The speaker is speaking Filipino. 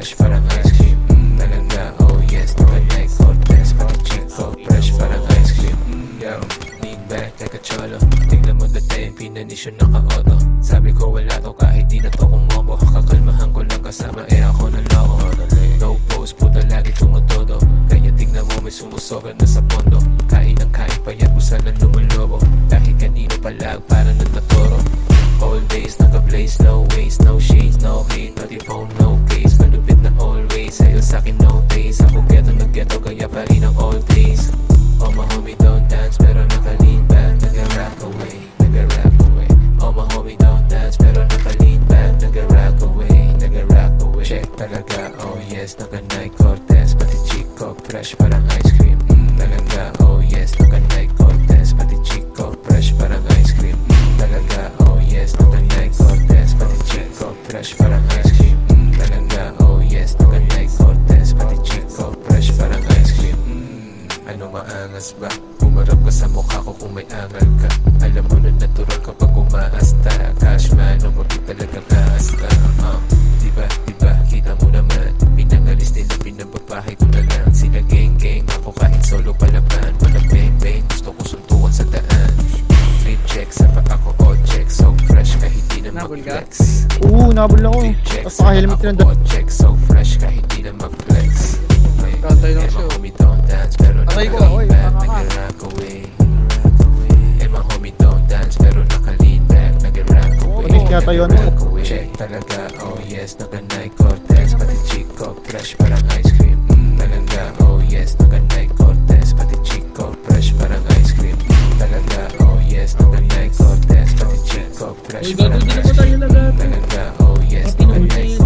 fresh parang ice cream. Talaga, oh yes, naka-Nike Cortez, pati chico, fresh parang ice cream. Yo, lean back like a cholo, tignan mo dati, pinanisyon naka-auto. Sabi ko wala to kahit di na to kumobo, kakalmahan ko lang kasama ako na loko. No pose, puta lagi tumutodo, kaya tignan mo may sumusogan na sa pondo. Kain ng kain, payat mo sana lumulobo, dahil kanino palag para nagtatoro. All days, naka-blaze, no waste, no shades, no hate, pati phone, no case, malupit na always, sa'yo sa'kin no taste. Ako geto nag-geto, kaya pa rin ang all days. Oh my homie don't dance, pero naka-lean back, nag-rap away, nag-rap away. Oh my homie don't dance, pero naka-lean back, nag-rap away, nag-rap away. Check talaga, oh yes, naka-Nike Cortez, pati chico, fresh parang ice cream. Talaga, oh yes, naka-Nike Cortez, pati chico, fresh parang ice cream. Talaga, oh yes, naka-Nike Cortez, pati chico, fresh parang ice cream. Talaga, oh yes, naka-Nike Cortez, pati chico, fresh parang ice cream. Ano maangas ba? Umarap ka sa mukha ko kung may angal ka. Alam mo na natural kapag umaasta. Cashman, o di talaga kaasta. Diba, kita mo naman. Pinangalis nila, pinababahay ko na lang. Sila gang, ako kahit solo palaban. Walang bang, gusto ko suntukan sa daan. Flip check, sapat ako all check. So fresh kahit di na mag-flex. Nabul ako. Tapos naka-helmet na all check, so fresh kahit di na mag-flex. Tatay lang siya. Homie don't dance, pero naka-lean back, nag-rock away. And my homie don't dance, pero naka-lean back, nag-rock away. Yata yun. Check talaga, oh yes, naka-Nike Cortez, pati chico, fresh parang ice cream. Talaga, oh yes, naka-Nike Cortez, pati chico, fresh parang ice cream. Talaga, oh yes, naka-Nike Cortez, pati chico, fresh parang ice cream. Talaga, oh yes, naka-Nike